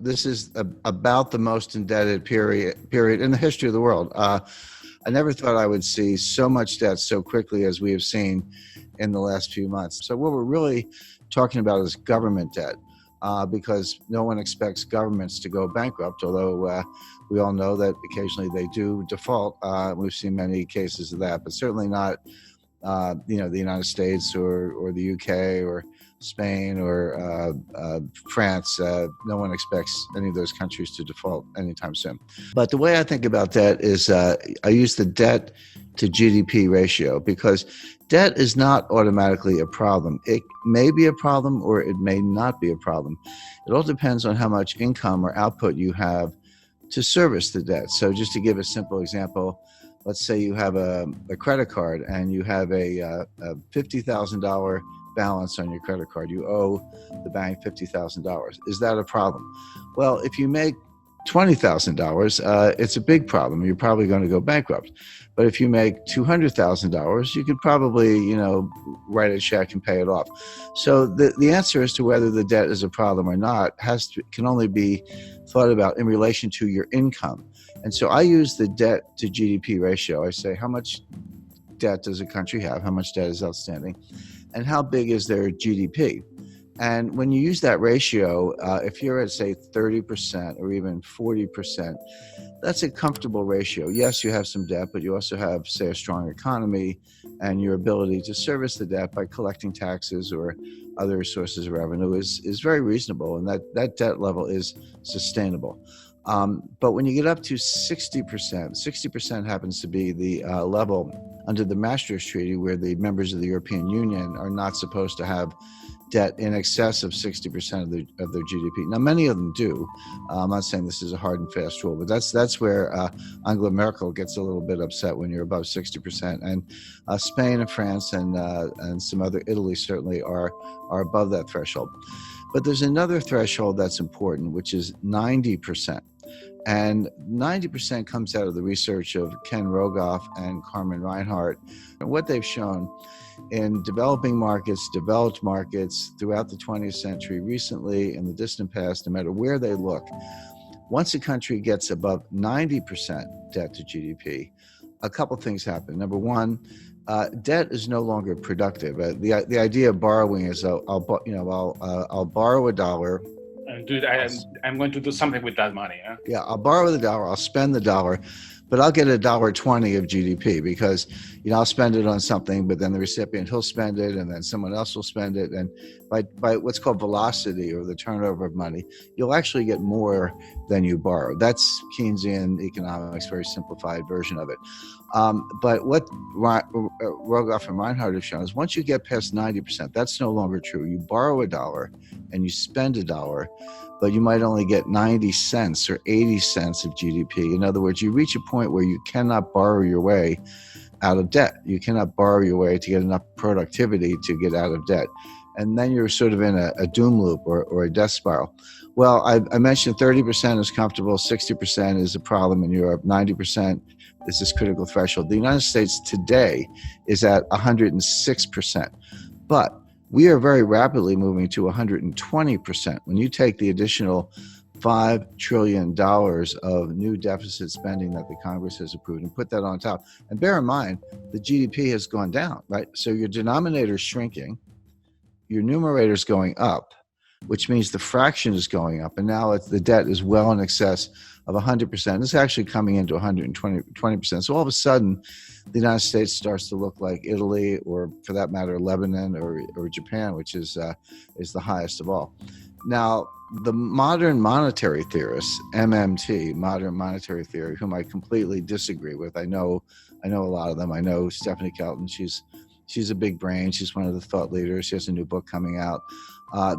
this is about the most indebted period in the history of the world. I never thought I would see so much debt so quickly as we have seen in the last few months. So what we're really talking about is government debt, because no one expects governments to go bankrupt, although we all know that occasionally they do default. We've seen many cases of that, but certainly not the United States or the UK or Spain or France. No one expects any of those countries to default anytime soon. But the way I think about debt is I use the debt to GDP ratio, because debt is not automatically a problem. It may be a problem or it may not be a problem. It all depends on how much income or output you have to service the debt. So just to give a simple example, let's say you have a credit card and you have a $50,000 balance on your credit card. You owe the bank $50,000. Is that a problem? Well, if you make $20,000, it's a big problem. You're probably going to go bankrupt. But if you make $200,000, you could probably, write a check and pay it off. So the answer as to whether the debt is a problem or not can only be thought about in relation to your income. And so I use the debt to GDP ratio. I say, how much debt does a country have? How much debt is outstanding? And how big is their GDP? And when you use that ratio, if you're at, say, 30% or even 40%, that's a comfortable ratio. Yes, you have some debt, but you also have, say, a strong economy and your ability to service the debt by collecting taxes or other sources of revenue is very reasonable, and that debt level is sustainable. But when you get up to 60% happens to be the level under the Maastricht Treaty, where the members of the European Union are not supposed to have debt in excess of 60% of their GDP. Now, many of them do. I'm not saying this is a hard and fast rule, but that's where Angela Merkel gets a little bit upset when you're above 60%. And Spain and France and some other, Italy certainly are above that threshold. But there's another threshold that's important, which is 90%. And 90% comes out of the research of Ken Rogoff and Carmen Reinhart. And what they've shown in developing markets, developed markets throughout the 20th century, recently, in the distant past, no matter where they look, once a country gets above 90% debt to GDP, a couple things happen. Number one, debt is no longer productive. The idea of borrowing is I'll borrow $1. I'm going to do something with that money. Huh? Yeah, I'll borrow the $1, I'll spend the $1, but I'll get $1.20 of GDP because, I'll spend it on something, but then the recipient, he'll spend it, and then someone else will spend it. And by what's called velocity, or the turnover of money, you'll actually get more than you borrow. That's Keynesian economics, very simplified version of it. But what Rogoff and Reinhart have shown is once you get past 90%, that's no longer true. You borrow $1 and you spend $1, but you might only get 90 cents or 80 cents of GDP. In other words, you reach a point where you cannot borrow your way out of debt. You cannot borrow your way to get enough productivity to get out of debt. And then you're sort of in a doom loop or a death spiral. Well, I mentioned 30% is comfortable, 60% is a problem in Europe, 90% is this critical threshold. The United States today is at 106%. But we are very rapidly moving to 120%. When you take the additional $5 trillion of new deficit spending that the Congress has approved and put that on top, and bear in mind, the GDP has gone down, right? So your denominator is shrinking, your numerator is going up, which means the fraction is going up, and now the debt is well in excess of 100%. It's actually coming into 120%. So all of a sudden, the United States starts to look like Italy, or for that matter, Lebanon or Japan, which is the highest of all. Now, the modern monetary theorists, MMT, modern monetary theory, whom I completely disagree with. I know a lot of them. I know Stephanie Kelton. She's a big brain. She's one of the thought leaders. She has a new book coming out.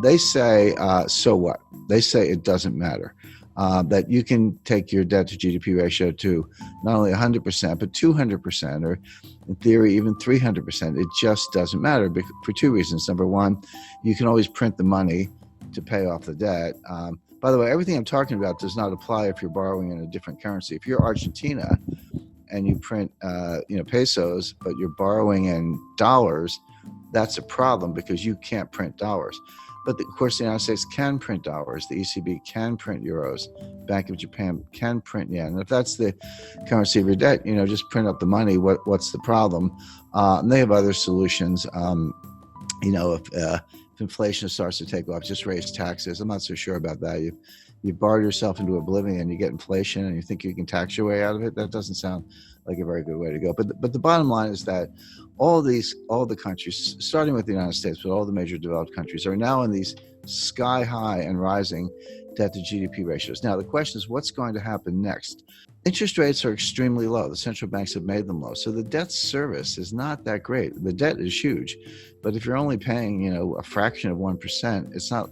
They say, so what? They say it doesn't matter. That you can take your debt to GDP ratio to not only 100%, but 200%, or in theory, even 300%. It just doesn't matter for two reasons. Number one, you can always print the money to pay off the debt. By the way, everything I'm talking about does not apply if you're borrowing in a different currency. If you're Argentina and you print pesos, but you're borrowing in dollars, that's a problem because you can't print dollars. But of course, the United States can print dollars. The ECB can print euros. Bank of Japan can print yen. And if that's the currency of your debt, just print up the money. What's the problem? And they have other solutions. If inflation starts to take off, just raise taxes. I'm not so sure about that. You've borrowed yourself into oblivion. You get inflation, and you think you can tax your way out of it. That doesn't sound like a very good way to go. But the bottom line is that all the countries, starting with the United States, but all the major developed countries, are now in these sky high and rising debt to GDP ratios. Now the question is, what's going to happen next? Interest rates are extremely low. The central banks have made them low. So the debt service is not that great. The debt is huge, but if you're only paying, a fraction of 1%, it's not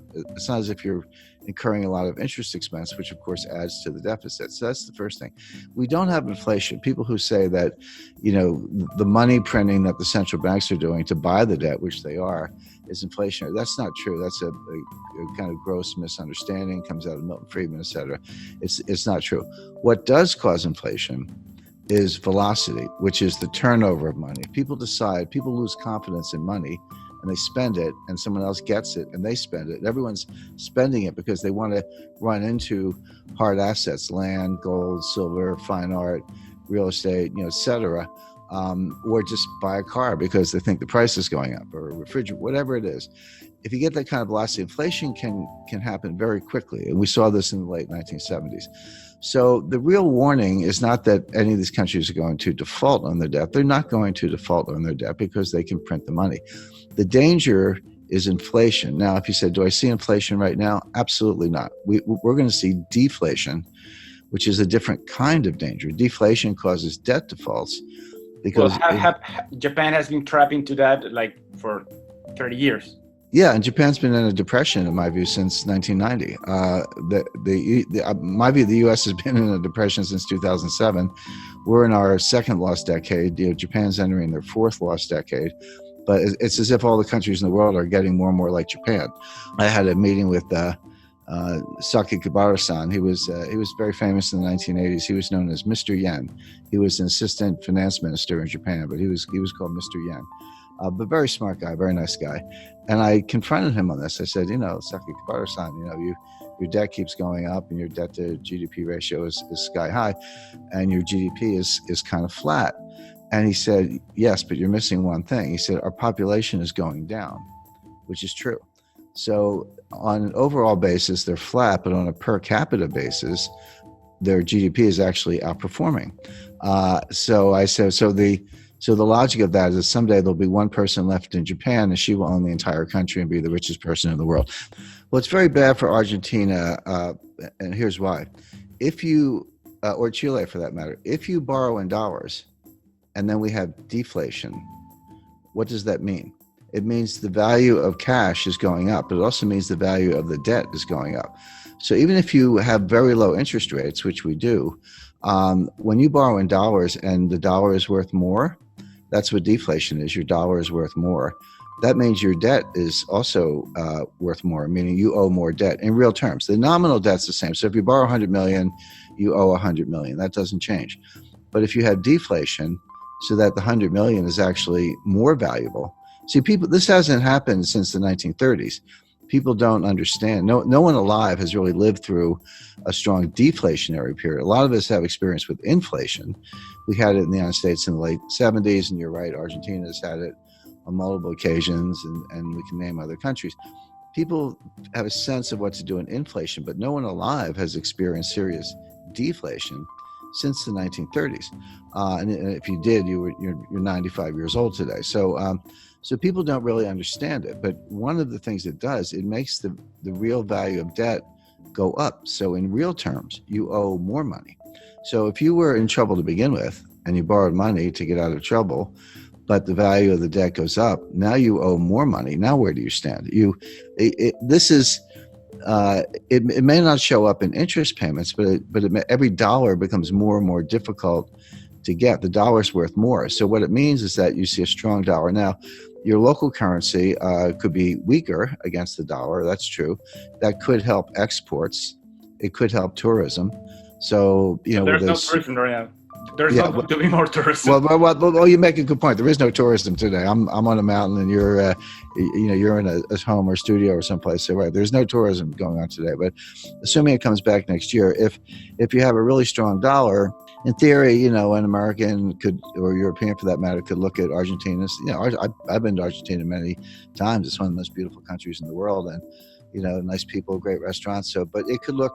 as if you're incurring a lot of interest expense, which of course adds to the deficit. So that's the first thing. We don't have inflation. People who say that, the money printing that the central banks are doing to buy the debt, which they are, is inflationary. That's not true. That's a kind of gross misunderstanding, comes out of Milton Friedman, et cetera. It's not true. What does cause inflation is velocity, which is the turnover of money. People lose confidence in money, and they spend it, and someone else gets it and they spend it. Everyone's spending it because they want to run into hard assets, land, gold, silver, fine art, real estate, et cetera, or just buy a car because they think the price is going up, or a refrigerator, whatever it is. If you get that kind of velocity, inflation can happen very quickly. And we saw this in the late 1970s. So the real warning is not that any of these countries are going to default on their debt. They're not going to default on their debt because they can print the money. The danger is inflation. Now, if you said, do I see inflation right now? Absolutely not. We're going to see deflation, which is a different kind of danger. Deflation causes debt defaults because Japan has been trapped into that for 30 years. Yeah, and Japan's been in a depression, in my view, since 1990. My view, the U.S. has been in a depression since 2007. We're in our second lost decade. Japan's entering their fourth lost decade. But it's as if all the countries in the world are getting more and more like Japan. I had a meeting with Saki Kibara-san. He was very famous in the 1980s. He was known as Mr. Yen. He was an assistant finance minister in Japan, but he was called Mr. Yen. But very smart guy, very nice guy. And I confronted him on this. I said, Saki Kibara-san, your debt keeps going up and your debt to GDP ratio is sky high and your GDP is kind of flat. And he said, yes, but you're missing one thing. He said, our population is going down, which is true. So on an overall basis, they're flat, but on a per capita basis, their GDP is actually outperforming. So I said, so the logic of that is someday there'll be one person left in Japan and she will own the entire country and be the richest person in the world. Well, it's very bad for Argentina, and here's why. If you, or Chile for that matter, if you borrow in dollars and then we have deflation, what does that mean? It means the value of cash is going up, but it also means the value of the debt is going up. So even if you have very low interest rates, which we do, when you borrow in dollars and the dollar is worth more, that's what deflation is. Your dollar is worth more. That means your debt is also worth more, meaning you owe more debt in real terms. The nominal debt's the same. So if you borrow 100 million, you owe 100 million. That doesn't change. But if you have deflation, so that the 100 million is actually more valuable. See, this hasn't happened since the 1930s. People don't understand. No one alive has really lived through a strong deflationary period. A lot of us have experience with inflation. We had it in the United States in the late 70s, and you're right, Argentina's had it on multiple occasions, and we can name other countries. People have a sense of what to do in inflation, but no one alive has experienced serious deflation since the 1930s. And if you did, you're 95 years old today. So people don't really understand it. But one of the things it does, it makes the real value of debt go up. So in real terms, you owe more money. So if you were in trouble to begin with and you borrowed money to get out of trouble, but the value of the debt goes up, now you owe more money. Now where do you stand? It may not show up in interest payments, but every dollar becomes more and more difficult to get. The dollar's worth more. So what it means is that you see a strong dollar. Now, your local currency could be weaker against the dollar. That's true. That could help exports. It could help tourism. So, there's no tourism right now. There's Yeah, not going to be more tourism. well, you make a good point. There is no tourism today. I'm on a mountain, and you're in a home or studio or someplace. So right, there's no tourism going on today. But assuming it comes back next year, if you have a really strong dollar, in theory, an American could, or European for that matter, could look at Argentina. I've been to Argentina many times. It's one of the most beautiful countries in the world, and nice people, great restaurants. So, but it could look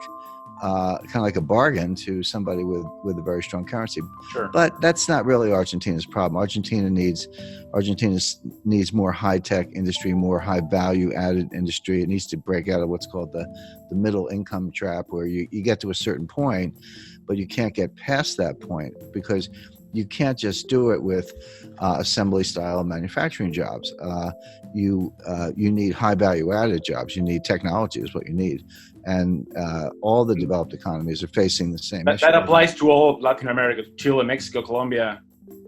kind of like a bargain to somebody with a very strong currency. Sure. But that's not really Argentina's problem. Argentina needs more high-tech industry, more high-value-added industry. It needs to break out of what's called the middle income trap, where you get to a certain point, but you can't get past that point because you can't just do it with assembly style manufacturing jobs. You need high value added jobs. You need technology is what you need. And all the developed economies are facing the same issue. That applies to all of Latin America, Chile, Mexico, Colombia.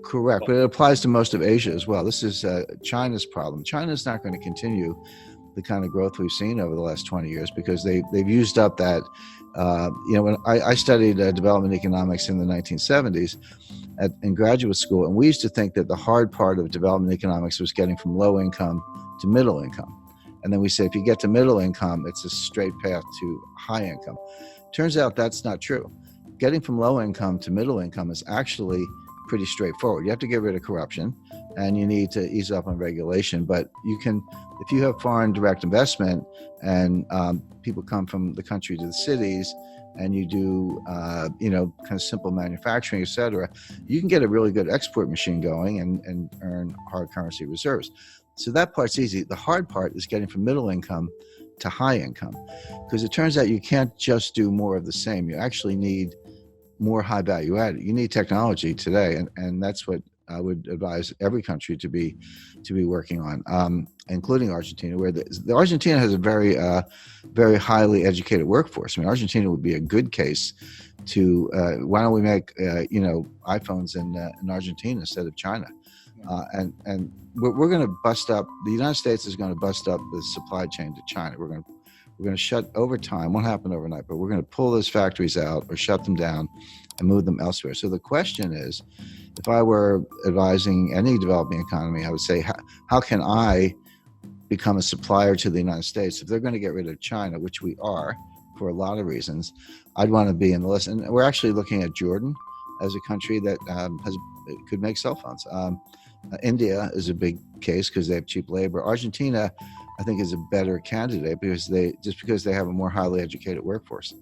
Correct, but it applies to most of Asia as well. This is China's problem. China's not going to continue the kind of growth we've seen over the last 20 years because they've used up that. When I studied development economics in the 1970s in graduate school, and we used to think that the hard part of development economics was getting from low income to middle income. And then we say if you get to middle income, it's a straight path to high income. Turns out that's not true. Getting from low income to middle income is actually pretty straightforward. You have to get rid of corruption and you need to ease up on regulation. But you can, if you have foreign direct investment and people come from the country to the cities and you do, kind of simple manufacturing, et cetera, you can get a really good export machine going and earn hard currency reserves. So that part's easy. The hard part is getting from middle income to high income, because it turns out you can't just do more of the same. You actually need more high value added. You need technology today, and that's what I would advise every country to be working on, including Argentina, where the Argentina has a very very highly educated workforce. I mean, Argentina would be a good case to why don't we make iPhones in Argentina instead of China, and we're going to bust up. The United States is going to bust up the supply chain to China. We're going to shut over time. Won't happen overnight, but we're going to pull those factories out or shut them down and move them elsewhere. So the question is, if I were advising any developing economy, I would say, how can I become a supplier to the United States? If they're going to get rid of China, which we are for a lot of reasons, I'd want to be in the list. And we're actually looking at Jordan as a country that could make cell phones. India is a big case because they have cheap labor. Argentina, I think, is a better candidate because they have a more highly educated workforce.